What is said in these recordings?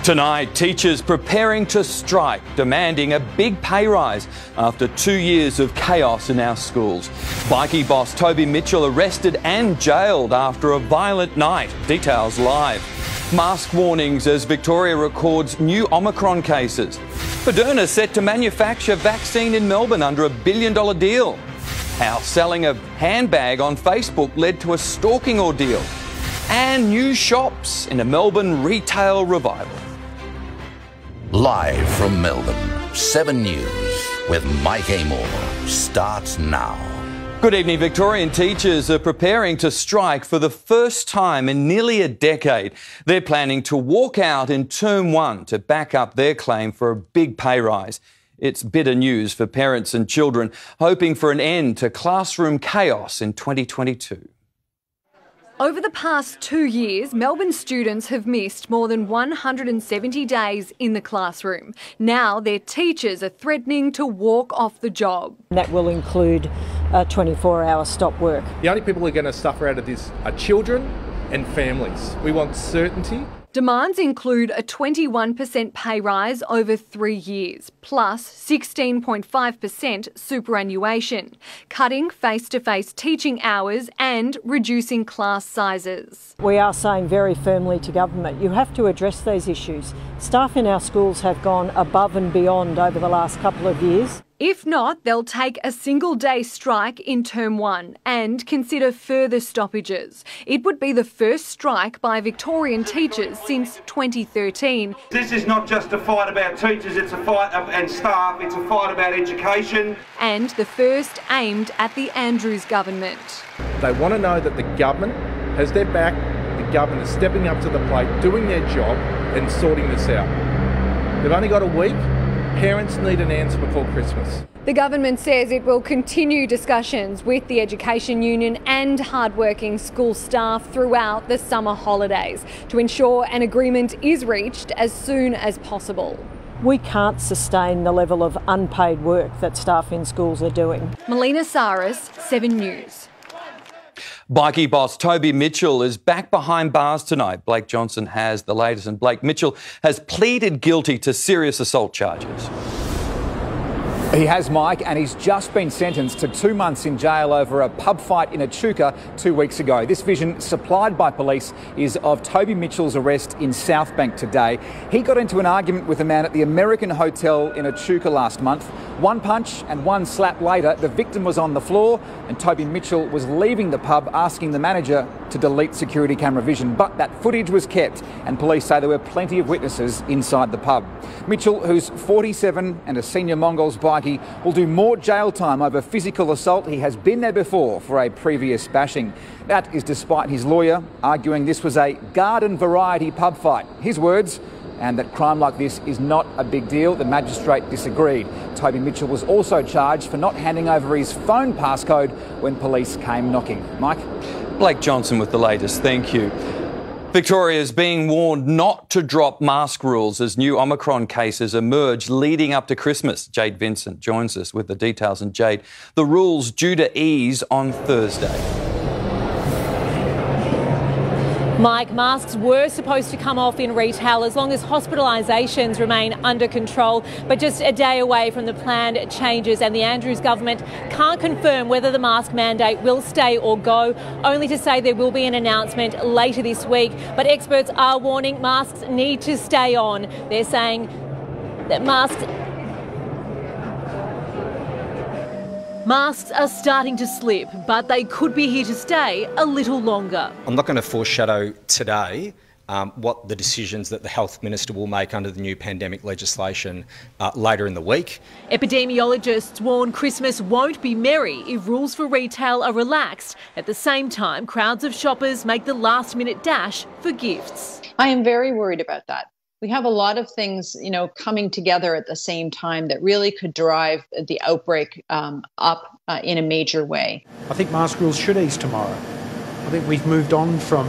Tonight, teachers preparing to strike, demanding a big pay rise after 2 years of chaos in our schools. Bikie boss Toby Mitchell arrested and jailed after a violent night. Details live. Mask warnings as Victoria records new Omicron cases. Moderna set to manufacture vaccine in Melbourne under $1 billion deal. How selling a handbag on Facebook led to a stalking ordeal. And new shops in a Melbourne retail revival. Live from Melbourne, 7 News with Mike Amor starts now. Good evening. Victorian teachers are preparing to strike for the first time in nearly a decade. They're planning to walk out in Term 1 to back up their claim for a big pay rise. It's bitter news for parents and children hoping for an end to classroom chaos in 2022. Over the past 2 years, Melbourne students have missed more than 170 days in the classroom. Now their teachers are threatening to walk off the job. That will include a 24-hour stop work. The only people who are going to suffer out of this are children and families. We want certainty. Demands include a 21% pay rise over 3 years, plus 16.5% superannuation, cutting face-to-face teaching hours and reducing class sizes. We are saying very firmly to government, you have to address these issues. Staff in our schools have gone above and beyond over the last couple of years. If not, they'll take a single-day strike in Term 1 and consider further stoppages. It would be the first strike by Victorian teachers since 2013. This is not just a fight about teachers, it's a fight and staff, it's a fight about education. And the first aimed at the Andrews government. They want to know that the government has their back, the government is stepping up to the plate, doing their job and sorting this out. They've only got a week. Parents need an answer before Christmas. The government says it will continue discussions with the Education Union and hardworking school staff throughout the summer holidays to ensure an agreement is reached as soon as possible. We can't sustain the level of unpaid work that staff in schools are doing. Melina Saris, 7 News. Bikie boss Toby Mitchell is back behind bars tonight. Blake Johnson has the latest, and Blake Mitchell has pleaded guilty to serious assault charges. He has, Mike, and he's just been sentenced to 2 months in jail over a pub fight in Echuca 2 weeks ago. This vision, supplied by police, is of Toby Mitchell's arrest in Southbank today. He got into an argument with a man at the American Hotel in Echuca last month. One punch and one slap later, the victim was on the floor and Toby Mitchell was leaving the pub asking the manager to delete security camera vision. But that footage was kept and police say there were plenty of witnesses inside the pub. Mitchell, who's 47 and a senior Mongols bikie, will do more jail time over physical assault. He has been there before for a previous bashing. That is despite his lawyer arguing this was a garden variety pub fight. His words, and that crime like this is not a big deal. The magistrate disagreed. Toby Mitchell was also charged for not handing over his phone passcode when police came knocking. Mike? Blake Johnson with the latest. Thank you. Victoria is being warned not to drop mask rules as new Omicron cases emerge leading up to Christmas. Jade Vincent joins us with the details. And Jade, the rules due to ease on Thursday. Mike, masks were supposed to come off in retail as long as hospitalisations remain under control, but just a day away from the planned changes, and the Andrews government can't confirm whether the mask mandate will stay or go, only to say there will be an announcement later this week. But experts are warning masks need to stay on. They're saying that Masks are starting to slip, but they could be here to stay a little longer. I'm not going to foreshadow today what the decisions that the Health Minister will make under the new pandemic legislation later in the week. Epidemiologists warn Christmas won't be merry if rules for retail are relaxed. At the same time, crowds of shoppers make the last-minute dash for gifts. I am very worried about that. We have a lot of things, coming together at the same time that really could drive the outbreak up in a major way. I think mask rules should ease tomorrow. I think we've moved on from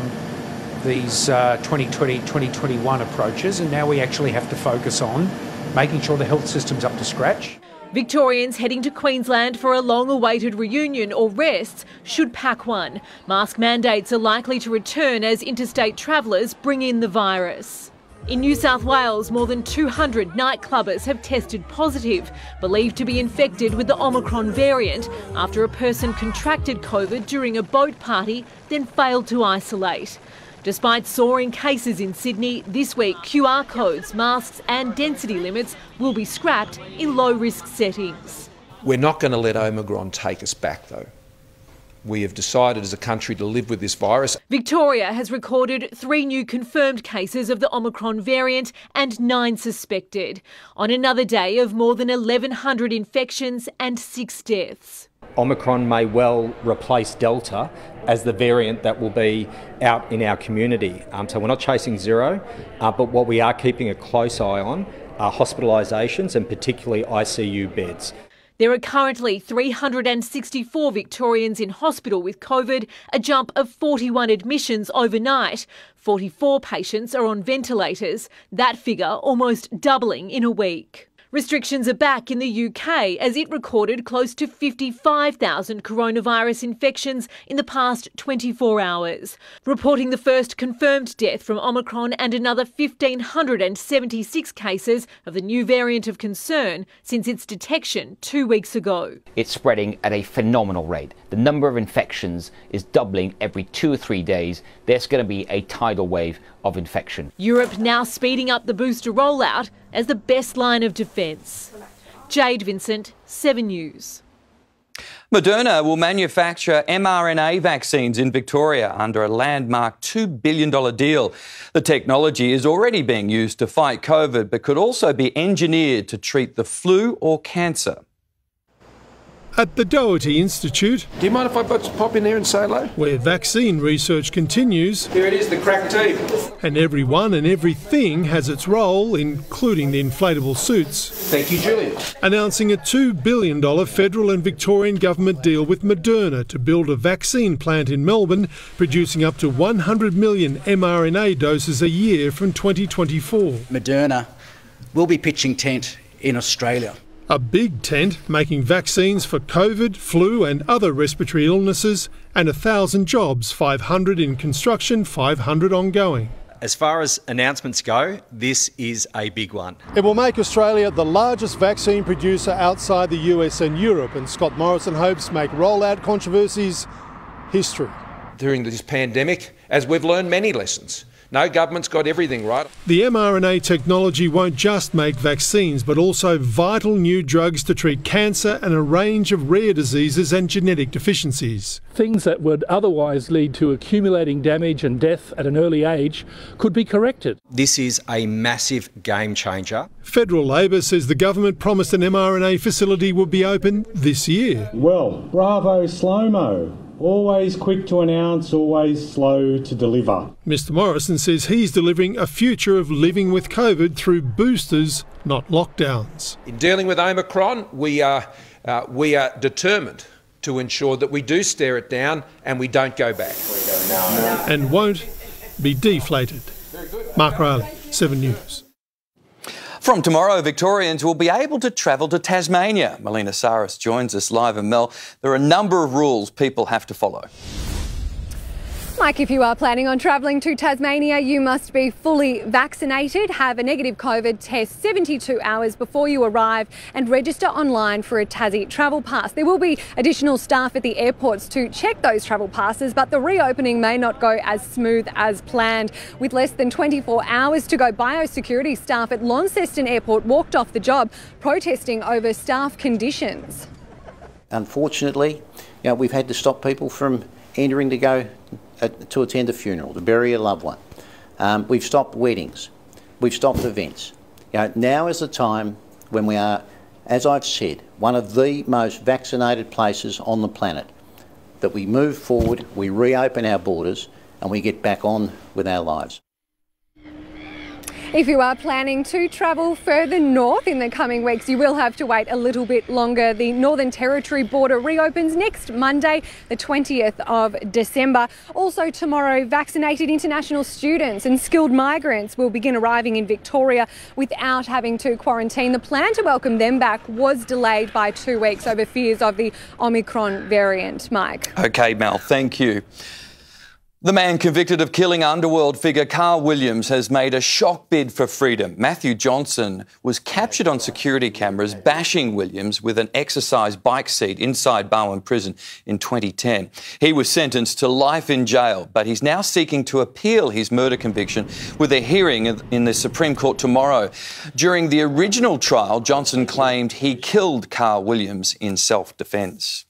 these 2020, 2021 approaches, and now we actually have to focus on making sure the health system's up to scratch. Victorians heading to Queensland for a long-awaited reunion or rest should pack one. Mask mandates are likely to return as interstate travellers bring in the virus. In New South Wales, more than 200 nightclubbers have tested positive, believed to be infected with the Omicron variant after a person contracted COVID during a boat party, then failed to isolate. Despite soaring cases in Sydney, this week QR codes, masks and density limits will be scrapped in low-risk settings. We're not going to let Omicron take us back, though. We have decided as a country to live with this virus. Victoria has recorded 3 new confirmed cases of the Omicron variant and 9 suspected, on another day of more than 1,100 infections and 6 deaths. Omicron may well replace Delta as the variant that will be out in our community. So we're not chasing zero, but what we are keeping a close eye on are hospitalisations and particularly ICU beds. There are currently 364 Victorians in hospital with COVID, a jump of 41 admissions overnight. 44 patients are on ventilators, that figure almost doubling in a week. Restrictions are back in the UK as it recorded close to 55,000 coronavirus infections in the past 24 hours, reporting the first confirmed death from Omicron and another 1,576 cases of the new variant of concern since its detection 2 weeks ago. It's spreading at a phenomenal rate. The number of infections is doubling every 2 or 3 days. There's going to be a tidal wave of infection. Europe now speeding up the booster rollout as the best line of defence. Jade Vincent, 7 News. Moderna will manufacture mRNA vaccines in Victoria under a landmark $2 billion deal. The technology is already being used to fight COVID, but could also be engineered to treat the flu or cancer. At the Doherty Institute, Do you mind if I pop in there and say hello? where vaccine research continues, Here it is, the crack team. and everyone and everything has its role, including the inflatable suits, Thank you, Julian. announcing a $2 billion federal and Victorian government deal with Moderna to build a vaccine plant in Melbourne, producing up to 100 million mRNA doses a year from 2024. Moderna will be pitching tent in Australia. A big tent making vaccines for COVID, flu and other respiratory illnesses, and 1,000 jobs, 500 in construction, 500 ongoing. As far as announcements go, this is a big one. It will make Australia the largest vaccine producer outside the US and Europe, and Scott Morrison hopes make rollout controversies history. During this pandemic, as we've learned many lessons, no government's got everything right. The mRNA technology won't just make vaccines, but also vital new drugs to treat cancer and a range of rare diseases and genetic deficiencies. Things that would otherwise lead to accumulating damage and death at an early age could be corrected. This is a massive game changer. Federal Labor says the government promised an mRNA facility would be open this year. Well, bravo slow-mo. Always quick to announce, always slow to deliver. Mr Morrison says he's delivering a future of living with COVID through boosters, not lockdowns. In dealing with Omicron, we are determined to ensure that we do stare it down and we don't go back. And won't be deflated. Mark Riley, 7 News. From tomorrow, Victorians will be able to travel to Tasmania. Melina Saris joins us live. And Mel, there are a number of rules people have to follow. Mike, if you are planning on travelling to Tasmania, you must be fully vaccinated, have a negative COVID test 72 hours before you arrive and register online for a Tassie travel pass. There will be additional staff at the airports to check those travel passes, but the reopening may not go as smooth as planned. With less than 24 hours to go, biosecurity staff at Launceston Airport walked off the job, protesting over staff conditions. Unfortunately, we've had to stop people from entering to go to attend a funeral, to bury a loved one. We've stopped weddings. We've stopped events. Now is the time when we are, as I've said, one of the most vaccinated places on the planet, that we move forward, we reopen our borders and we get back on with our lives. If you are planning to travel further north in the coming weeks, you will have to wait a little bit longer. The Northern Territory border reopens next Monday, the 20th of December. Also tomorrow, vaccinated international students and skilled migrants will begin arriving in Victoria without having to quarantine. The plan to welcome them back was delayed by 2 weeks over fears of the Omicron variant. Mike. OK, Mel, thank you. The man convicted of killing underworld figure Carl Williams has made a shock bid for freedom. Matthew Johnson was captured on security cameras bashing Williams with an exercise bike seat inside Barwon Prison in 2010. He was sentenced to life in jail, but he's now seeking to appeal his murder conviction with a hearing in the Supreme Court tomorrow. During the original trial, Johnson claimed he killed Carl Williams in self-defence.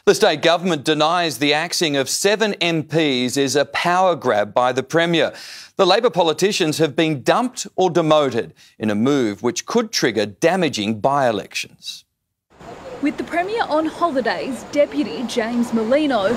The state government denies the axing of 7 MPs is a power grab by the Premier. The Labor politicians have been dumped or demoted in a move which could trigger damaging by-elections. With the Premier on holidays, Deputy James Merlino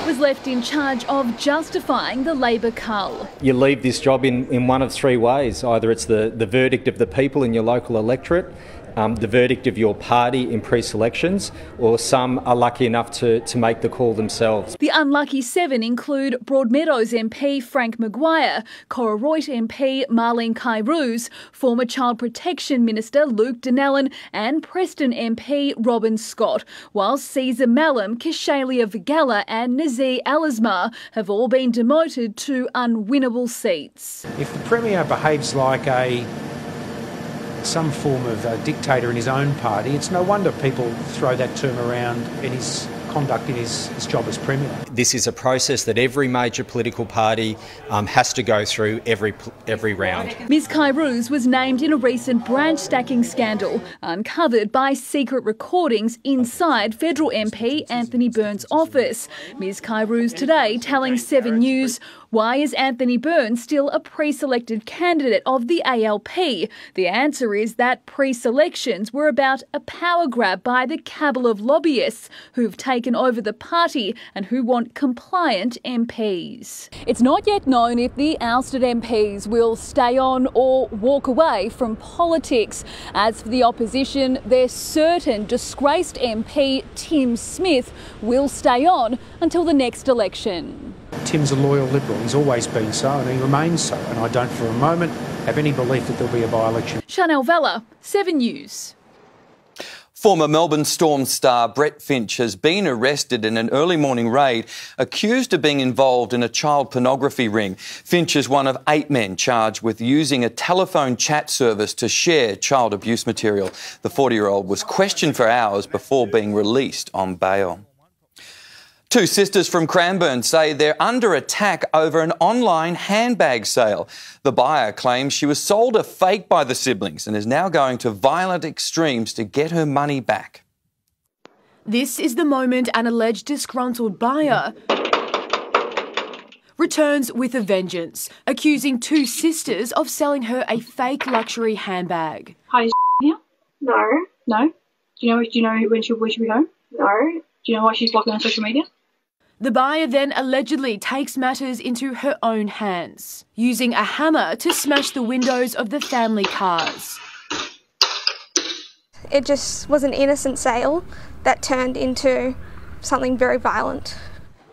was left in charge of justifying the Labor cull. You leave this job in one of three ways. Either it's the verdict of the people in your local electorate, the verdict of your party in pre-selections, or some are lucky enough to make the call themselves. The unlucky 7 include Broadmeadows MP Frank Maguire, Cororoit MP Marlene Kairouz, former Child Protection Minister Luke Donnellan and Preston MP Robin Scott, while Caesar Mallam, Kishalia Vigala and Nazir Al-Azmar have all been demoted to unwinnable seats. If the Premier behaves like some form of dictator in his own party, it's no wonder people throw that term around in his conduct in his job as Premier. This is a process that every major political party has to go through every round. Ms Kairouz was named in a recent branch stacking scandal uncovered by secret recordings inside federal MP Anthony Burns' office. Ms Kairouz today telling 7 News, why is Anthony Burns still a pre-selected candidate of the ALP? The answer is that pre-selections were about a power grab by the cabal of lobbyists who've taken over the party and who want compliant MPs. It's not yet known if the ousted MPs will stay on or walk away from politics. As for the opposition, they're certain disgraced MP Tim Smith will stay on until the next election. Tim's a loyal Liberal. He's always been so and he remains so, and I don't for a moment have any belief that there'll be a by-election. Chanel Vella, 7 News. Former Melbourne Storm star Brett Finch has been arrested in an early morning raid accused of being involved in a child pornography ring. Finch is one of 8 men charged with using a telephone chat service to share child abuse material. The 40-year-old was questioned for hours before being released on bail. 2 sisters from Cranbourne say they're under attack over an online handbag sale. The buyer claims she was sold a fake by the siblings and is now going to violent extremes to get her money back. This is the moment an alleged disgruntled buyer returns with a vengeance, accusing 2 sisters of selling her a fake luxury handbag. Hi, is here? No. No? Do you know when she'll be home? No. Do you know why she's blocking on social media? The buyer then allegedly takes matters into her own hands, using a hammer to smash the windows of the family cars. It just was an innocent sale that turned into something very violent.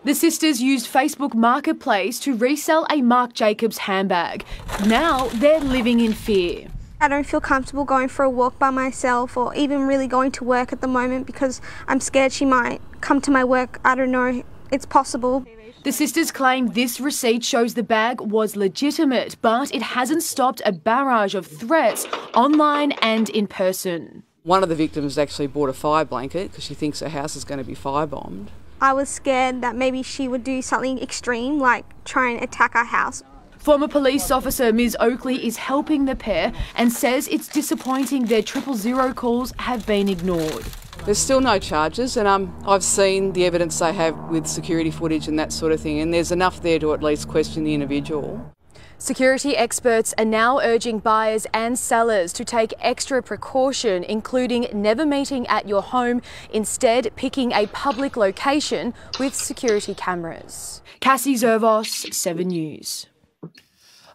The sisters used Facebook Marketplace to resell a Marc Jacobs handbag. Now they're living in fear. I don't feel comfortable going for a walk by myself or even really going to work at the moment because I'm scared she might come to my work. I don't know. It's possible. The sisters claim this receipt shows the bag was legitimate, but it hasn't stopped a barrage of threats online and in person. One of the victims actually bought a fire blanket because she thinks her house is going to be firebombed. I was scared that maybe she would do something extreme, like try and attack our house. Former police officer Ms Oakley is helping the pair and says it's disappointing their 000 calls have been ignored. There's still no charges, and I've seen the evidence they have with security footage and that sort of thing, and there's enough there to at least question the individual. Security experts are now urging buyers and sellers to take extra precaution, including never meeting at your home, instead picking a public location with security cameras. Cassie Zervos, 7 News.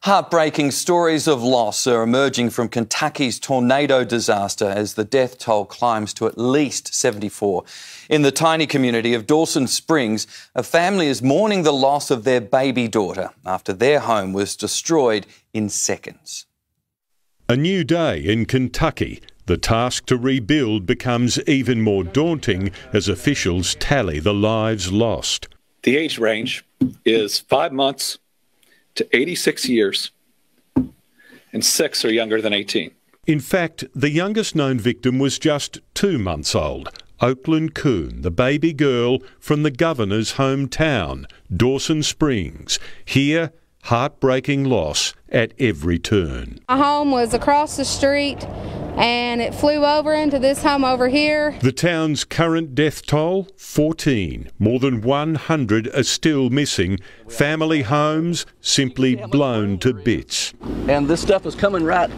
Heartbreaking stories of loss are emerging from Kentucky's tornado disaster as the death toll climbs to at least 74. In the tiny community of Dawson Springs, a family is mourning the loss of their baby daughter after their home was destroyed in seconds. A new day in Kentucky The task to rebuild becomes even more daunting as officials tally the lives lost. The age range is 5 months to 86 years, and 6 are younger than 18. In fact, the youngest known victim was just 2 months old. Oakland Coon, the baby girl from the governor's hometown, Dawson Springs. Here, heartbreaking loss at every turn. My home was across the street and it flew over into this home over here. The town's current death toll, 14. More than 100 are still missing. Family homes simply blown to bits. And this stuff is coming right,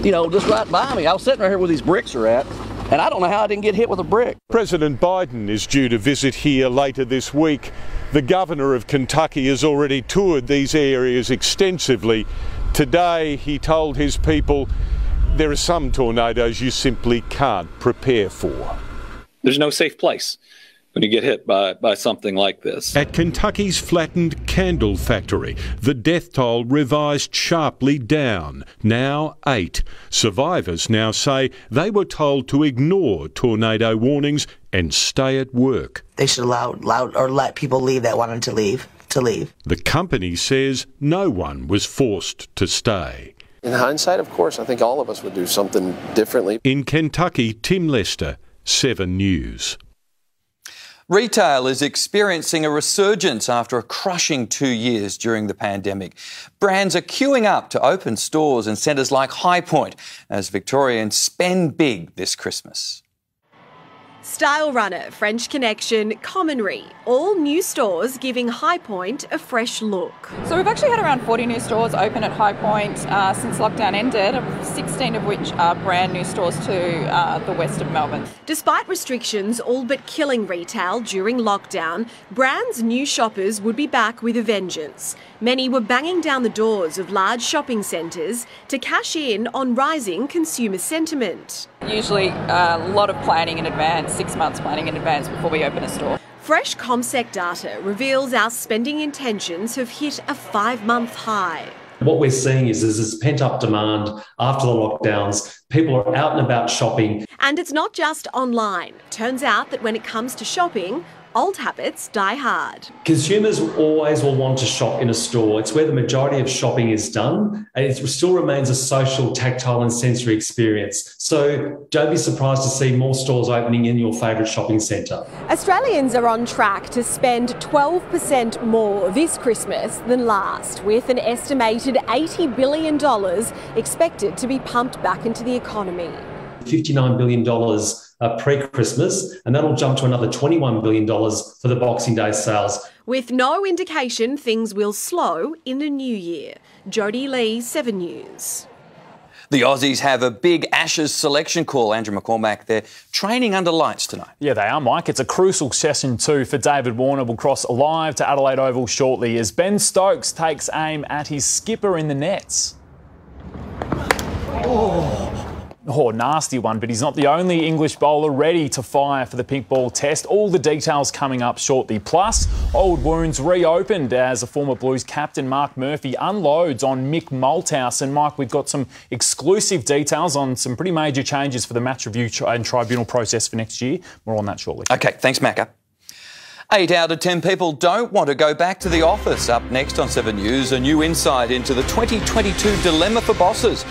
just right by me. I was sitting right here where these bricks are at, and I don't know how I didn't get hit with a brick. President Biden is due to visit here later this week. The governor of Kentucky has already toured these areas extensively. Today, he told his people there are some tornadoes you simply can't prepare for. There's no safe place when you get hit by something like this. At Kentucky's flattened candle factory, the death toll revised sharply down, now 8. Survivors now say they were told to ignore tornado warnings and stay at work. They should let people leave that wanted to leave. The company says no one was forced to stay. In hindsight, of course, I think all of us would do something differently. In Kentucky, Tim Lester, 7 News. Retail is experiencing a resurgence after a crushing 2 years during the pandemic. Brands are queuing up to open stores in centres like High Point as Victorians spend big this Christmas. Style Runner, French Connection, Commonry, all new stores giving High Point a fresh look. So we've actually had around 40 new stores open at High Point since lockdown ended, 16 of which are brand new stores to the west of Melbourne. Despite restrictions all but killing retail during lockdown, brands' new shoppers would be back with a vengeance. Many were banging down the doors of large shopping centres to cash in on rising consumer sentiment. Usually a lot of planning in advance, 6 months planning in advance before we open a store. Fresh CommSec data reveals our spending intentions have hit a 5-month high. What we're seeing is there's pent-up demand after the lockdowns. People are out and about shopping. And it's not just online. Turns out that when it comes to shopping, old habits die hard. Consumers always will want to shop in a store. It's where the majority of shopping is done, and it still remains a social, tactile and sensory experience. So don't be surprised to see more stores opening in your favourite shopping centre. Australians are on track to spend 12% more this Christmas than last, with an estimated $80 billion expected to be pumped back into the economy. $59 billion pre-Christmas, and that'll jump to another $21 billion for the Boxing Day sales. With no indication things will slow in the new year. Jodie Lee, 7 News. The Aussies have a big Ashes selection call. Andrew McCormack, they're training under lights tonight. Yeah, they are, Mike. It's a crucial session too for David Warner. Will cross live to Adelaide Oval shortly as Ben Stokes takes aim at his skipper in the nets. Oh, nasty one, but he's not the only English bowler ready to fire for the pink ball test. All the details coming up shortly. Plus, old wounds reopened as a former Blues captain, Mark Murphy, unloads on Mick Malthouse. And Mike, we've got some exclusive details on some pretty major changes for the match review and tribunal process for next year. More on that shortly. OK, thanks, Macca. 8 out of 10 people don't want to go back to the office. Up next on 7 News, a new insight into the 2022 dilemma for bosses.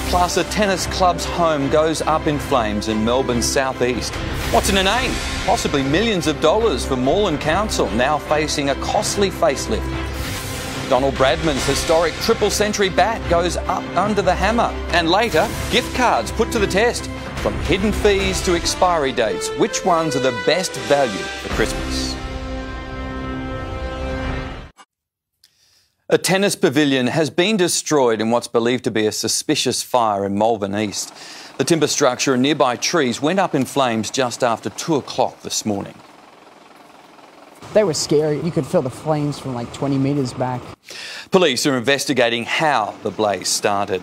Plus, a tennis club's home goes up in flames in Melbourne's southeast. What's in a name? Possibly millions of dollars for Melbourne Council, now facing a costly facelift. Donald Bradman's historic triple-century bat goes up under the hammer. And later, gift cards put to the test. From hidden fees to expiry dates, which ones are the best value for Christmas? A tennis pavilion has been destroyed in what's believed to be a suspicious fire in Melbourne East. The timber structure and nearby trees went up in flames just after 2 o'clock this morning. They were scary. You could feel the flames from like 20 metres back. Police are investigating how the blaze started.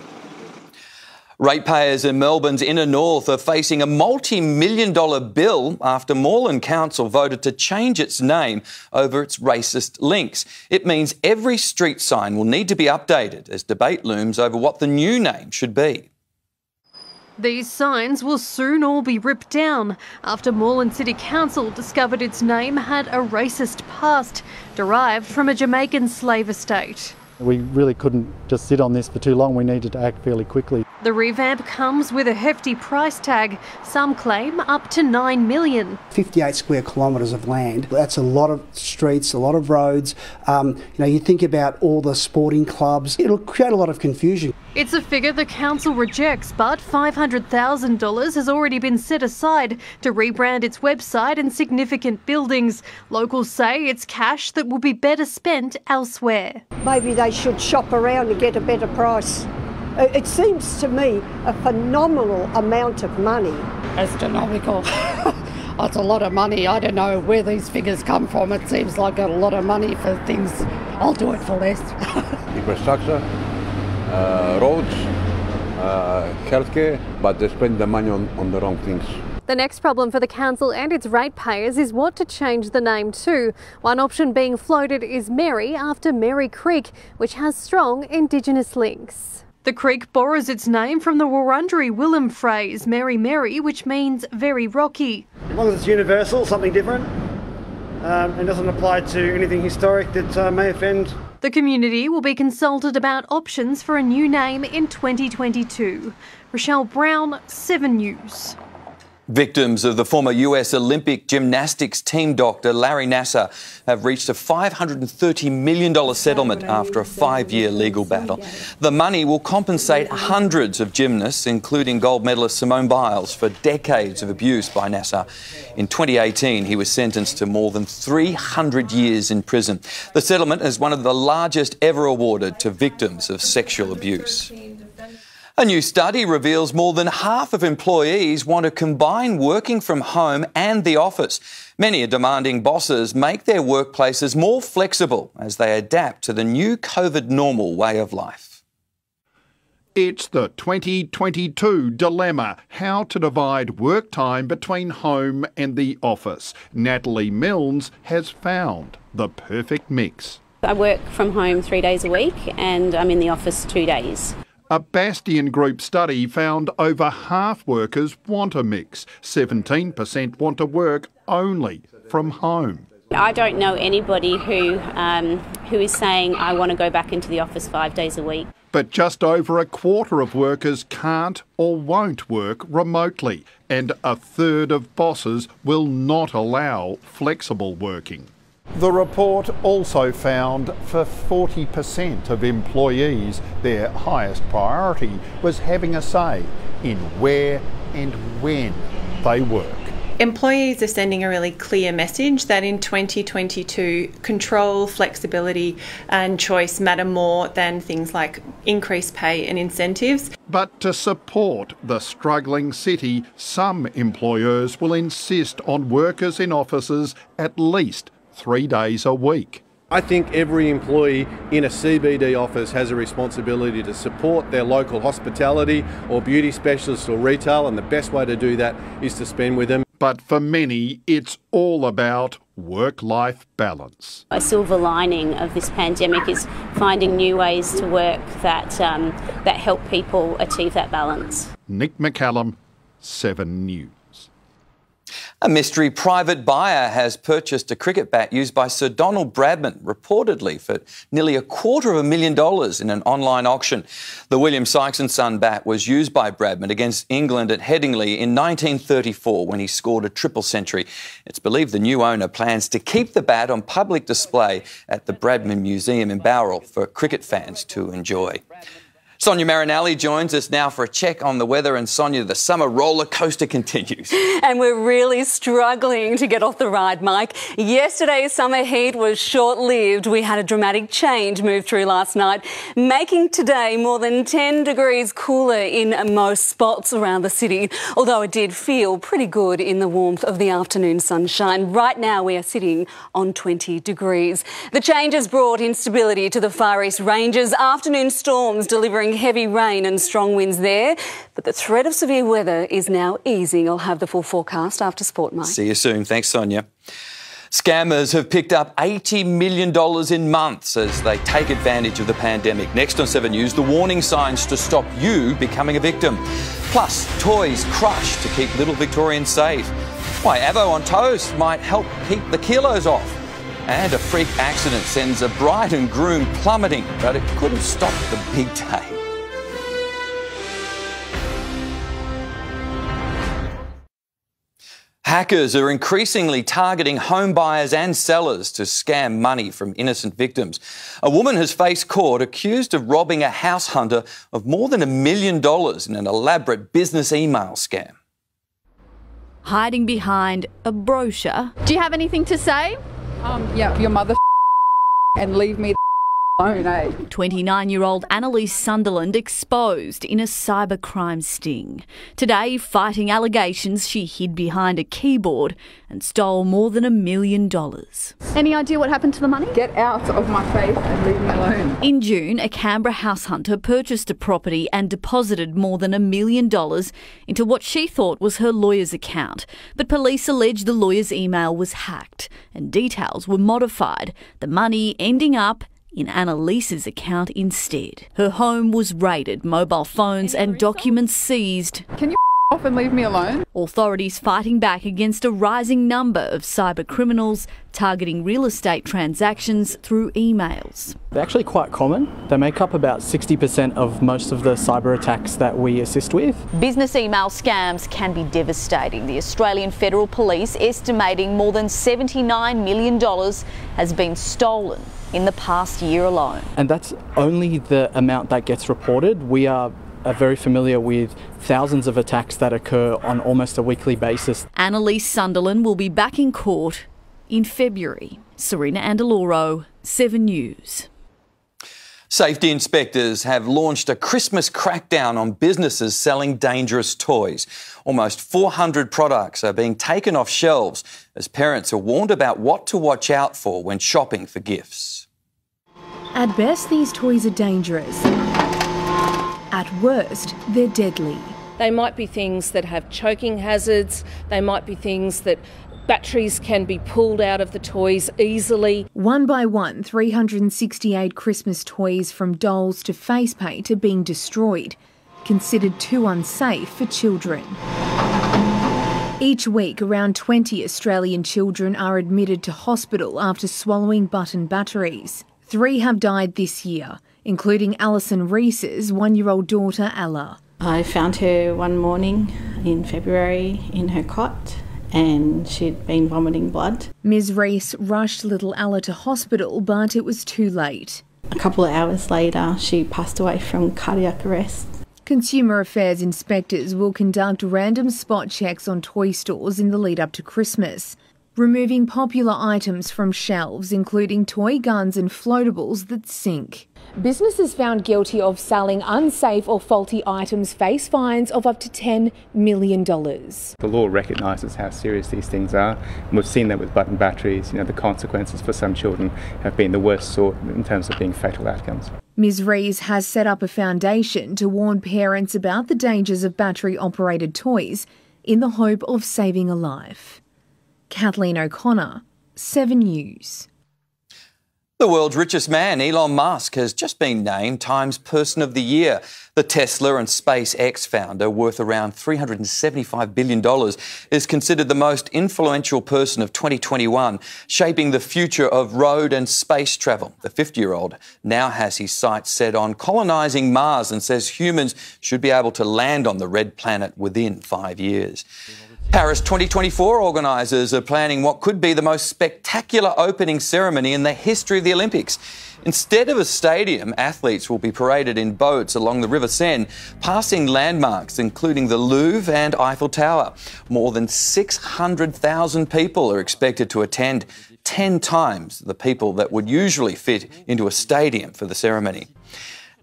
Ratepayers in Melbourne's inner north are facing a multi-million-dollar bill after Melbourne Council voted to change its name over its racist links. It means every street sign will need to be updated as debate looms over what the new name should be. These signs will soon all be ripped down after Moreland City Council discovered its name had a racist past derived from a Jamaican slave estate. We really couldn't just sit on this for too long. We needed to act fairly quickly. The revamp comes with a hefty price tag. Some claim up to $9 million. 58 square kilometres of land. That's a lot of streets, a lot of roads. You think about all the sporting clubs. It'll create a lot of confusion. It's a figure the council rejects, but $500,000 has already been set aside to rebrand its website and significant buildings. Locals say it's cash that will be better spent elsewhere. Maybe they should shop around and get a better price. It seems to me a phenomenal amount of money. Astronomical. It's a lot of money. I don't know where these figures come from. It seems like a lot of money for things. I'll do it for less. Infrastructure, roads, healthcare, but they spend the money on the wrong things. The next problem for the council and its ratepayers is what to change the name to. One option being floated is Mary, after Mary Creek, which has strong Indigenous links. The creek borrows its name from the Wurundjeri Willem phrase, Mary Mary, which means very rocky. As long as it's universal, something different, and doesn't apply to anything historic that may offend. The community will be consulted about options for a new name in 2022. Rochelle Brown, 7 News. Victims of the former US Olympic gymnastics team doctor Larry Nassar have reached a $530 million settlement after a 5-year legal battle. The money will compensate hundreds of gymnasts, including gold medalist Simone Biles, for decades of abuse by Nassar. In 2018, he was sentenced to more than 300 years in prison. The settlement is one of the largest ever awarded to victims of sexual abuse. A new study reveals more than half of employees want to combine working from home and the office. Many are demanding bosses make their workplaces more flexible as they adapt to the new COVID normal way of life. It's the 2022 dilemma, how to divide work time between home and the office. Natalie Milnes has found the perfect mix. I work from home 3 days a week and I'm in the office 2 days. A Bastion Group study found over half workers want a mix. 17% want to work only from home. I don't know anybody who is saying I want to go back into the office 5 days a week. But just over a quarter of workers can't or won't work remotely, and a third of bosses will not allow flexible working. The report also found for 40% of employees, their highest priority was having a say in where and when they work. Employees are sending a really clear message that in 2022, control, flexibility and choice matter more than things like increased pay and incentives. But to support the struggling city, some employers will insist on workers in offices at least 3 days a week. I think every employee in a CBD office has a responsibility to support their local hospitality or beauty specialist or retail, and the best way to do that is to spend with them. But for many, it's all about work-life balance. A silver lining of this pandemic is finding new ways to work that help people achieve that balance. Nick McCallum, 7 News. A mystery private buyer has purchased a cricket bat used by Sir Donald Bradman, reportedly for nearly $250,000 in an online auction. The William Sykes & Son bat was used by Bradman against England at Headingley in 1934 when he scored a triple century. It's believed the new owner plans to keep the bat on public display at the Bradman Museum in Bowral for cricket fans to enjoy. Sonia Marinelli joins us now for a check on the weather. And Sonia, the summer roller coaster continues. And we're really struggling to get off the ride, Mike. Yesterday's summer heat was short-lived. We had a dramatic change move through last night, making today more than 10 degrees cooler in most spots around the city, although it did feel pretty good in the warmth of the afternoon sunshine. Right now we are sitting on 20 degrees. The change has brought instability to the Far East Ranges. Afternoon storms delivering heavy rain and strong winds there, but the threat of severe weather is now easing. I'll have the full forecast after sport, Mike. See you soon. Thanks, Sonia. Scammers have picked up $80 million in months as they take advantage of the pandemic. Next on 7 News, the warning signs to stop you becoming a victim. Plus, toys crushed to keep little Victorians safe. Why Avo on toast might help keep the kilos off. And a freak accident sends a bride and groom plummeting, but it couldn't stop the big day. Hackers are increasingly targeting home buyers and sellers to scam money from innocent victims. A woman has faced court accused of robbing a house hunter of more than $1 million in an elaborate business email scam. Hiding behind a brochure. Do you have anything to say? Yeah, your mother and leave me alone, eh? 29-year-old Annalise Sunderland exposed in a cybercrime sting. Today, fighting allegations she hid behind a keyboard and stole more than $1 million. Any idea what happened to the money? Get out of my face and leave me alone. In June, a Canberra house hunter purchased a property and deposited more than $1 million into what she thought was her lawyer's account. But police allege the lawyer's email was hacked and details were modified, the money ending up in Annalise's account instead. Her home was raided, mobile phones and documents seized. Can you off and leave me alone? Authorities fighting back against a rising number of cyber criminals targeting real estate transactions through emails. They're actually quite common. They make up about 60% of most of the cyber attacks that we assist with. Business email scams can be devastating. The Australian Federal Police estimating more than $79 million has been stolen in the past year alone. And that's only the amount that gets reported. We are very familiar with thousands of attacks that occur on almost a weekly basis. Annalise Sunderland will be back in court in February. Serena Andaloro, 7 News. Safety inspectors have launched a Christmas crackdown on businesses selling dangerous toys. Almost 400 products are being taken off shelves as parents are warned about what to watch out for when shopping for gifts. At best, these toys are dangerous. At worst, they're deadly. They might be things that have choking hazards. They might be things that batteries can be pulled out of the toys easily. One by one, 368 Christmas toys from dolls to face paint are being destroyed, considered too unsafe for children. Each week, around 20 Australian children are admitted to hospital after swallowing button batteries. 3 have died this year, including Alison Reese's 1-year-old daughter Ella. I found her one morning in February in her cot and she'd been vomiting blood. Ms Reese rushed little Ella to hospital, but it was too late. A couple of hours later, she passed away from cardiac arrest. Consumer Affairs inspectors will conduct random spot checks on toy stores in the lead up to Christmas, removing popular items from shelves, including toy guns and floatables that sink. Businesses found guilty of selling unsafe or faulty items face fines of up to $10 million. The law recognises how serious these things are, and we've seen that with button batteries. The consequences for some children have been the worst sort in terms of being fatal outcomes. Ms Rees has set up a foundation to warn parents about the dangers of battery-operated toys in the hope of saving a life. Kathleen O'Connor, 7 News. The world's richest man, Elon Musk, has just been named Time's Person of the Year. The Tesla and SpaceX founder, worth around $375 billion, is considered the most influential person of 2021, shaping the future of road and space travel. The 50-year-old now has his sights set on colonising Mars and says humans should be able to land on the red planet within 5 years. Paris 2024 organisers are planning what could be the most spectacular opening ceremony in the history of the Olympics. Instead of a stadium, athletes will be paraded in boats along the River Seine, passing landmarks including the Louvre and Eiffel Tower. More than 600,000 people are expected to attend, 10 times the people that would usually fit into a stadium for the ceremony.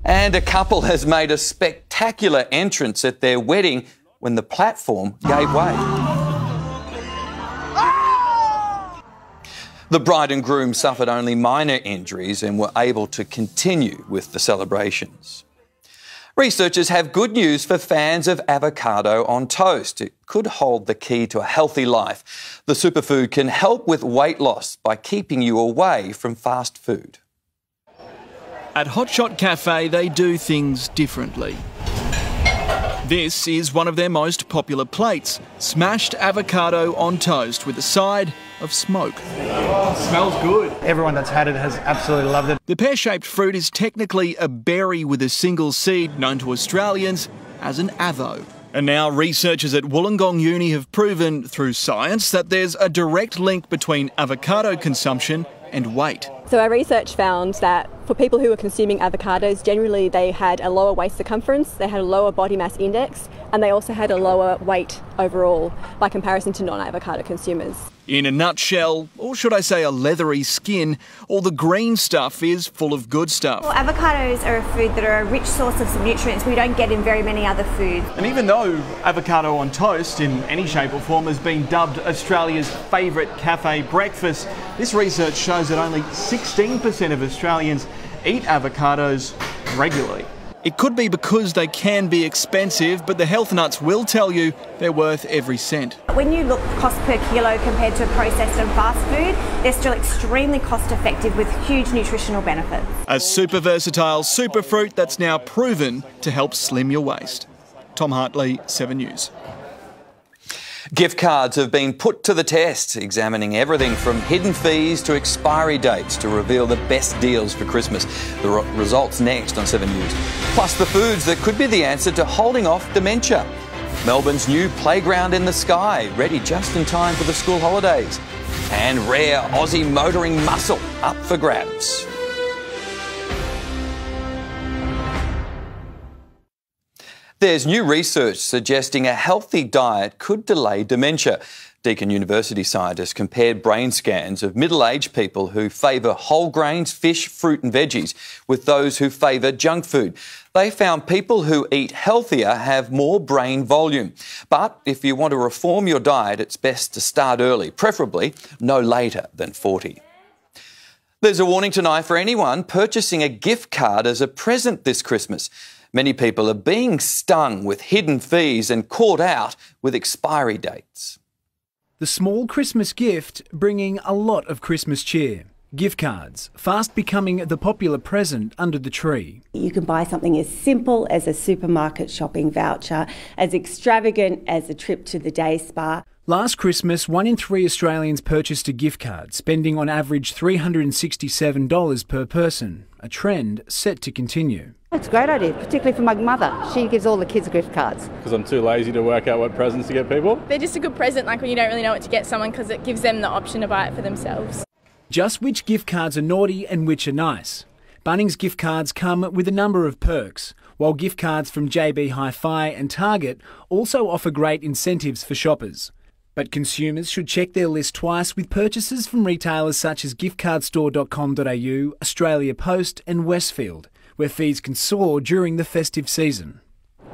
And a couple has made a spectacular entrance at their wedding when the platform gave way. The bride and groom suffered only minor injuries and were able to continue with the celebrations. Researchers have good news for fans of avocado on toast. It could hold the key to a healthy life. The superfood can help with weight loss by keeping you away from fast food. At Hotshot Cafe, they do things differently. This is one of their most popular plates, smashed avocado on toast with a side of smoke. Oh, smells good. Everyone that's had it has absolutely loved it. The pear-shaped fruit is technically a berry with a single seed, known to Australians as an avo. And now researchers at Wollongong Uni have proven through science that there's a direct link between avocado consumption and weight. So our research found that for people who were consuming avocados, generally they had a lower waist circumference, they had a lower body mass index, and they also had a lower weight overall by comparison to non-avocado consumers. In a nutshell, or should I say a leathery skin, all the green stuff is full of good stuff. Well, avocados are a food that are a rich source of some nutrients we don't get in very many other foods. And even though avocado on toast in any shape or form has been dubbed Australia's favourite cafe breakfast, this research shows that only 16% of Australians eat avocados regularly. It could be because they can be expensive, but the health nuts will tell you they're worth every cent. When you look cost per kilo compared to processed and fast food, they're still extremely cost effective with huge nutritional benefits. A super versatile superfruit that's now proven to help slim your waist. Tom Hartley, 7 News. Gift cards have been put to the test, examining everything from hidden fees to expiry dates to reveal the best deals for Christmas. The results next on 7 News. Plus the foods that could be the answer to holding off dementia. Melbourne's new playground in the sky, ready just in time for the school holidays. And rare Aussie motoring muscle up for grabs. There's new research suggesting a healthy diet could delay dementia. Deakin University scientists compared brain scans of middle-aged people who favour whole grains, fish, fruit and veggies with those who favour junk food. They found people who eat healthier have more brain volume. But if you want to reform your diet, it's best to start early, preferably no later than 40. There's a warning tonight for anyone purchasing a gift card as a present this Christmas. Many people are being stung with hidden fees and caught out with expiry dates. The small Christmas gift bringing a lot of Christmas cheer. Gift cards, fast becoming the popular present under the tree. You can buy something as simple as a supermarket shopping voucher, as extravagant as a trip to the day spa. Last Christmas, 1 in 3 Australians purchased a gift card, spending on average $367 per person, a trend set to continue. It's a great idea, particularly for my mother. She gives all the kids gift cards. Because I'm too lazy to work out what presents to get people. They're just a good present, like when you don't really know what to get someone, because it gives them the option to buy it for themselves. Just which gift cards are naughty and which are nice. Bunnings gift cards come with a number of perks, while gift cards from JB Hi-Fi and Target also offer great incentives for shoppers. But consumers should check their list twice with purchases from retailers such as giftcardstore.com.au, Australia Post and Westfield, where fees can soar during the festive season.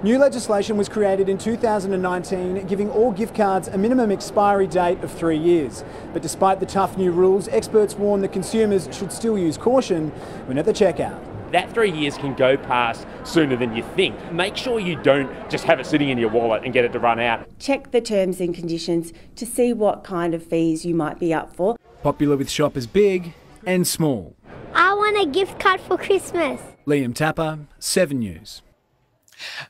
New legislation was created in 2019, giving all gift cards a minimum expiry date of 3 years. But despite the tough new rules, experts warn that consumers should still use caution when at the checkout. That 3 years can go past sooner than you think. Make sure you don't just have it sitting in your wallet and get it to run out. Check the terms and conditions to see what kind of fees you might be up for. Popular with shoppers big and small. I want a gift card for Christmas. Liam Tapper, 7 News.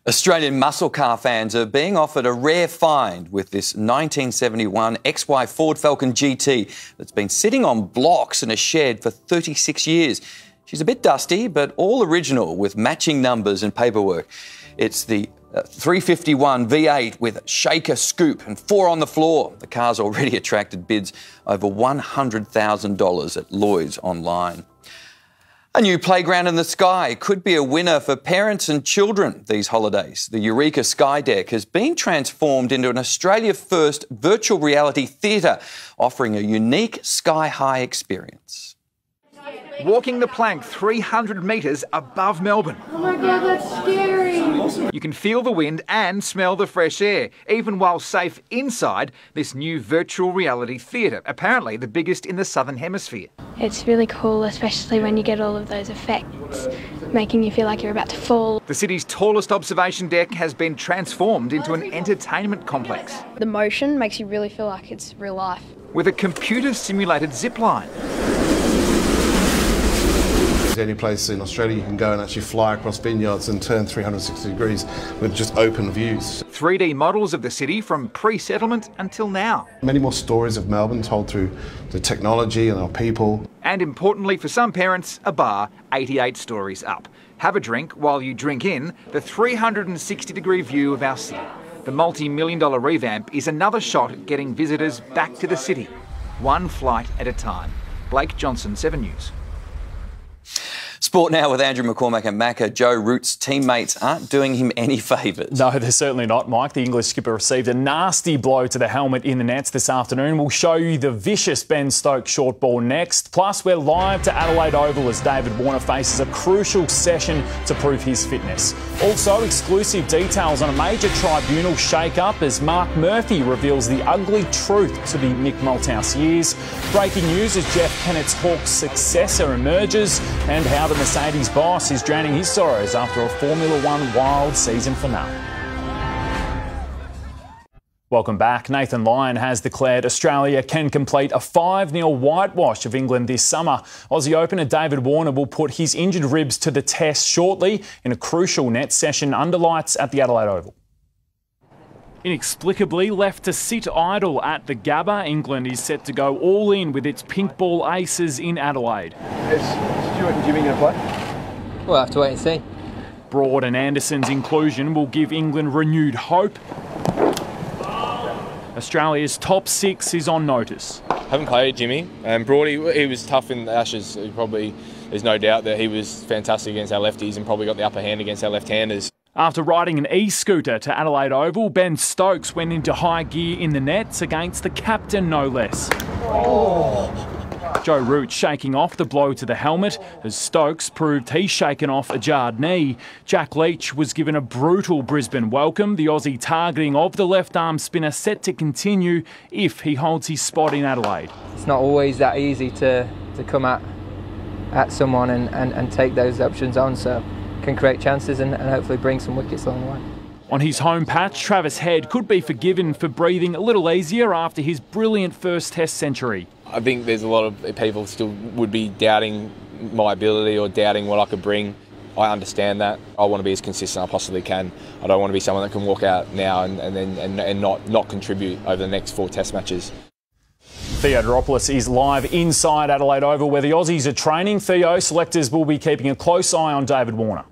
Australian muscle car fans are being offered a rare find with this 1971 XY Ford Falcon GT that's been sitting on blocks in a shed for 36 years. She's a bit dusty, but all original with matching numbers and paperwork. It's the 351 V8 with shaker, scoop and 4 on the floor. The car's already attracted bids over $100,000 at Lloyd's online. A new playground in the sky could be a winner for parents and children these holidays. The Eureka Sky Deck has been transformed into an Australia-first virtual reality theatre, offering a unique sky-high experience. Walking the plank 300 metres above Melbourne. Oh my God, that's scary. You can feel the wind and smell the fresh air, even while safe inside this new virtual reality theatre, apparently the biggest in the Southern Hemisphere. It's really cool, especially when you get all of those effects making you feel like you're about to fall. The city's tallest observation deck has been transformed into an entertainment complex. The motion makes you really feel like it's real life. With a computer-simulated zipline. Any place in Australia you can go and actually fly across vineyards and turn 360 degrees with just open views. 3D models of the city from pre-settlement until now. Many more stories of Melbourne told through the technology and our people. And importantly for some parents, a bar 88 stories up. Have a drink while you drink in the 360-degree view of our city. The multi-million-dollar revamp is another shot at getting visitors back to the city, one flight at a time. Blake Johnson, 7 News. Sport now with Andrew McCormack and Macca. Joe Root's teammates aren't doing him any favours. No, they're certainly not, Mike. The English skipper received a nasty blow to the helmet in the nets this afternoon. We'll show you the vicious Ben Stokes short ball next. Plus, we're live to Adelaide Oval as David Warner faces a crucial session to prove his fitness. Also, exclusive details on a major tribunal shake-up as Mark Murphy reveals the ugly truth to the Mick Malthouse years. Breaking news as Jeff Kennett's Hawks successor emerges, and how the Mercedes boss is drowning his sorrows after a Formula One wild season finale. Welcome back. Nathan Lyon has declared Australia can complete a 5-0 whitewash of England this summer. Aussie opener David Warner will put his injured ribs to the test shortly in a crucial net session under lights at the Adelaide Oval. Inexplicably left to sit idle at the Gabba, England is set to go all in with its pink ball aces in Adelaide. Is Stuart and Jimmy going to play? We'll have to wait and see. Broad and Anderson's inclusion will give England renewed hope. Australia's top six is on notice. Haven't played Jimmy. Broady, he was tough in the Ashes. There's no doubt that he was fantastic against our lefties and probably got the upper hand against our left-handers. After riding an e-scooter to Adelaide Oval, Ben Stokes went into high gear in the nets against the captain, no less. Joe Root shaking off the blow to the helmet as Stokes proved he's shaken off a jarred knee. Jack Leach was given a brutal Brisbane welcome, the Aussie targeting of the left-arm spinner set to continue if he holds his spot in Adelaide. It's not always that easy to come at someone and take those options on, so can create chances and hopefully bring some wickets along the way. On his home patch, Travis Head could be forgiven for breathing a little easier after his brilliant first Test century. I think there's a lot of people still would be doubting my ability or doubting what I could bring. I understand that. I want to be as consistent as I possibly can. I don't want to be someone that can walk out now and not contribute over the next 4 Test matches. Theo Doropoulos is live inside Adelaide Oval where the Aussies are training. Theo, selectors will be keeping a close eye on David Warner.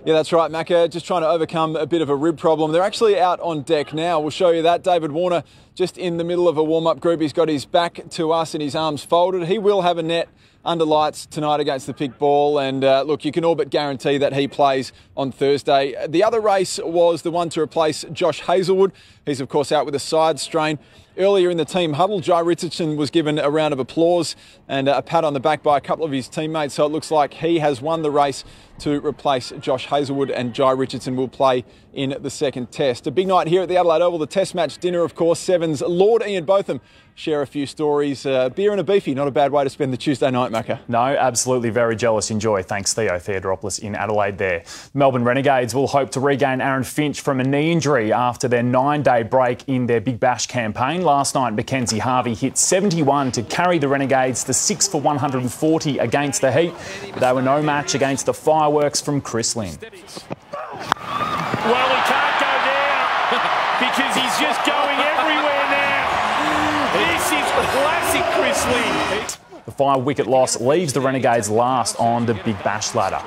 Yeah, that's right, Macca. Just trying to overcome a bit of a rib problem. They're actually out on deck now. We'll show you that. David Warner just in the middle of a warm-up group. He's got his back to us and his arms folded. He will have a net under lights tonight against the pick ball. And look, you can all but guarantee that he plays on Thursday. The other race was the one to replace Josh Hazlewood. He's, of course, out with a side strain. Earlier in the team huddle, Jai Richardson was given a round of applause and a pat on the back by a couple of his teammates. So it looks like he has won the race to replace Josh Hazlewood, and Jai Richardson will play in the second Test. A big night here at the Adelaide Oval. The Test match dinner, of course. Sevens Lord Ian Botham share a few stories. Beer and a beefy, not a bad way to spend the Tuesday night, Macca. No, absolutely very jealous. Enjoy. Thanks, Theo Theodoropoulos in Adelaide there. Melbourne Renegades will hope to regain Aaron Finch from a knee injury after their 9-day break in their Big Bash campaign. Last night, Mackenzie Harvey hit 71 to carry the Renegades to 6 for 140 against the Heat. But they were no match against the fireworks from Chris Lynn. Well, he can't go down because he's just going everywhere now. This is classic Chris Lynn. The 5-wicket loss leaves the Renegades last on the Big Bash ladder.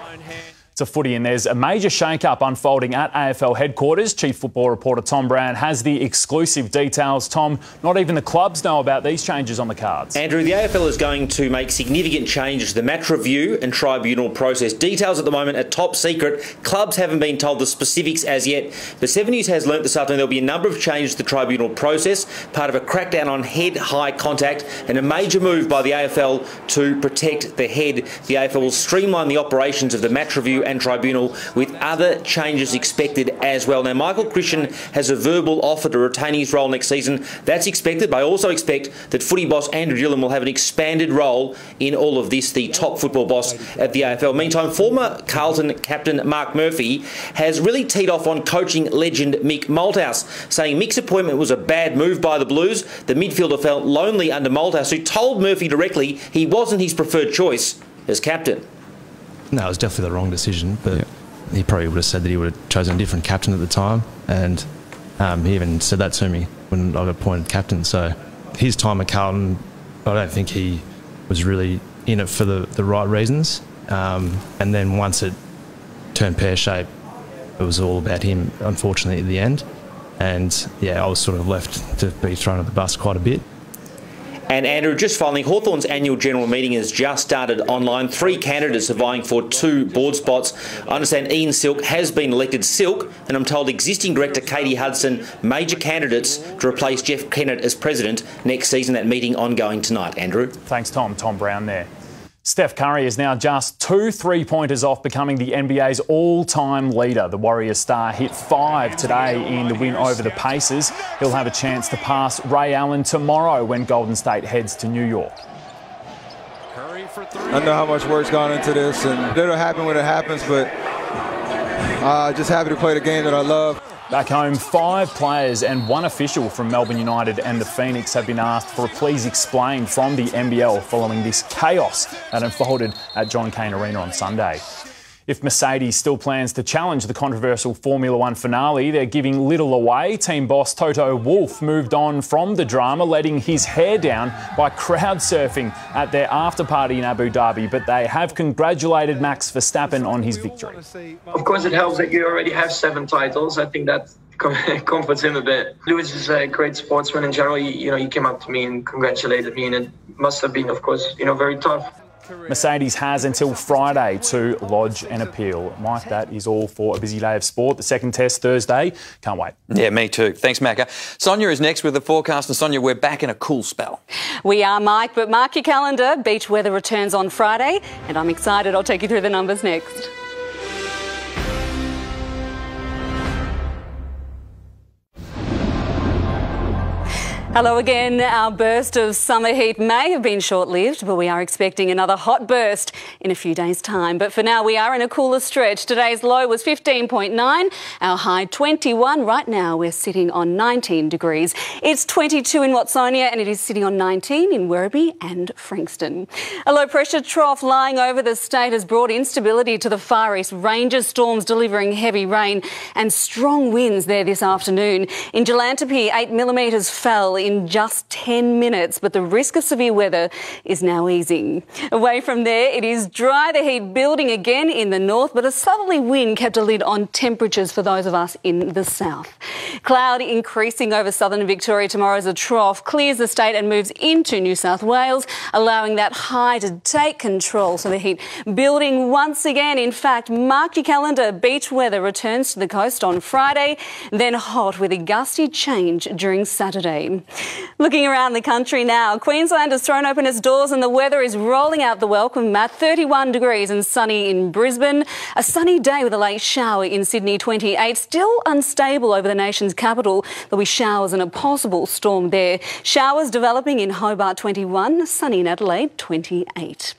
It's a footy and there's a major shake-up unfolding at AFL headquarters. Chief Football reporter Tom Brown has the exclusive details. Tom, not even the clubs know about these changes on the cards. Andrew, the AFL is going to make significant changes to the match review and tribunal process. Details at the moment are top secret. Clubs haven't been told the specifics as yet. But 7 News has learnt this afternoon there'll be a number of changes to the tribunal process, part of a crackdown on head-high contact and a major move by the AFL to protect the head. The AFL will streamline the operations of the match review and tribunal, with other changes expected as well. Now, Michael Christian has a verbal offer to retain his role next season. That's expected, but I also expect that footy boss Andrew Gillan will have an expanded role in all of this, the top football boss at the AFL. Meantime, former Carlton captain Mark Murphy has really teed off on coaching legend Mick Malthouse, saying Mick's appointment was a bad move by the Blues. The midfielder felt lonely under Malthouse, who told Murphy directly he wasn't his preferred choice as captain. No, it was definitely the wrong decision, but he probably would have said that he would have chosen a different captain at the time, and he even said that to me when I got appointed captain. So his time at Carlton, I don't think he was really in it for the right reasons, and then once it turned pear-shaped, it was all about him, unfortunately, at the end. And yeah, I was sort of left to be thrown at the bus quite a bit. And Andrew, just finally, Hawthorn's annual general meeting has just started online. 3 candidates are vying for 2 board spots. I understand Ian Silk has been elected Silk, and I'm told existing director Katie Hudson, major candidates to replace Jeff Kennett as president next season. That meeting ongoing tonight. Andrew. Thanks, Tom. Tom Brown there. Steph Curry is now just 2 3-pointers off becoming the NBA's all-time leader. The Warriors star hit 5 today in the win over the Pacers. He'll have a chance to pass Ray Allen tomorrow when Golden State heads to New York. I know how much work's gone into this, and it'll happen when it happens, but just happy to play the game that I love. Back home, 5 players and 1 official from Melbourne United and the Phoenix have been asked for a please explain from the NBL following this chaos that unfolded at John Cain Arena on Sunday. If Mercedes still plans to challenge the controversial Formula One finale, they're giving little away. Team boss Toto Wolff moved on from the drama, letting his hair down by crowd surfing at their after party in Abu Dhabi, but they have congratulated Max Verstappen on his victory. Of course, it helps that you already have 7 titles. I think that comforts him a bit. Lewis is a great sportsman in general. He came up to me and congratulated me, and it must have been, of course, very tough. Mercedes has until Friday to lodge an appeal. Mike, that is all for a busy day of sport. The second test Thursday. Can't wait. Yeah, me too. Thanks, Macca. Sonia is next with the forecast. And Sonia, we're back in a cool spell. We are, Mike, but mark your calendar. Beach weather returns on Friday, and I'm excited. I'll take you through the numbers next. Hello again. Our burst of summer heat may have been short-lived, but we are expecting another hot burst in a few days' time. But for now, we are in a cooler stretch. Today's low was 15.9, our high 21. Right now, we're sitting on 19 degrees. It's 22 in Watsonia, and it is sitting on 19 in Werribee and Frankston. A low-pressure trough lying over the state has brought instability to the Far East Ranges, storms delivering heavy rain and strong winds there this afternoon. In Gelantapi, 8 millimetres fell in just 10 minutes, but the risk of severe weather is now easing. Away from there, it is dry, the heat building again in the north, but a southerly wind kept a lid on temperatures for those of us in the south. Cloud increasing over southern Victoria tomorrow as a trough clears the state and moves into New South Wales, allowing that high to take control. So the heat building once again. In fact, mark your calendar, beach weather returns to the coast on Friday, then hot with a gusty change during Saturday. Looking around the country now, Queensland has thrown open its doors and the weather is rolling out the welcome mat. 31 degrees and sunny in Brisbane. A sunny day with a late shower in Sydney, 28. Still unstable over the nation's capital. There'll be showers and a possible storm there. Showers developing in Hobart, 21. Sunny in Adelaide, 28.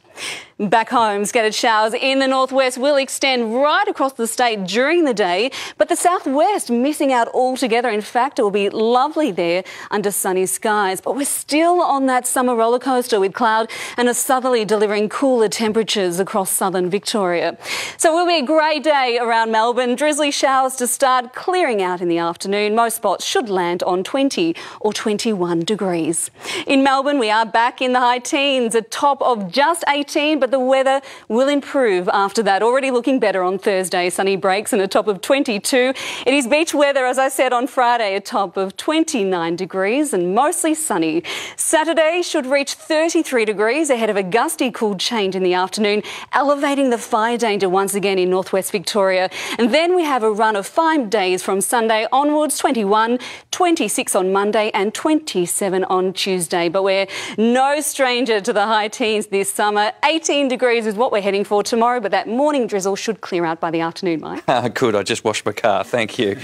Back home, scattered showers in the northwest will extend right across the state during the day, but the southwest missing out altogether. In fact, it will be lovely there under sunny skies, but we're still on that summer roller coaster with cloud and a southerly delivering cooler temperatures across southern Victoria. So it will be a grey day around Melbourne. Drizzly showers to start, clearing out in the afternoon. Most spots should land on 20 or 21 degrees. In Melbourne, we are back in the high teens, a top of just 18, but the weather will improve after that. Already looking better on Thursday. Sunny breaks and a top of 22. It is beach weather, as I said, on Friday, a top of 29 degrees and mostly sunny. Saturday should reach 33 degrees ahead of a gusty cool change in the afternoon, elevating the fire danger once again in northwest Victoria. And then we have a run of 5 days from Sunday onwards, 21, 26 on Monday and 27 on Tuesday. But we're no stranger to the high teens this summer. 18 18 degrees is what we're heading for tomorrow, but that morning drizzle should clear out by the afternoon, Mike. Good, I just washed my car, thank you.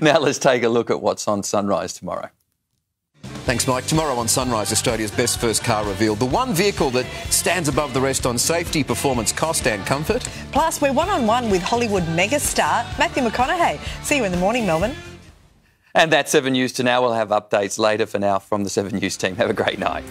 Now let's take a look at what's on Sunrise tomorrow. Thanks, Mike. Tomorrow on Sunrise, Australia's best first car revealed. The one vehicle that stands above the rest on safety, performance, cost and comfort. Plus, we're one-on-one with Hollywood megastar Matthew McConaughey. See you in the morning, Melbourne. And that's 7 News to now. We'll have updates later. For now, from the 7 News team, have a great night.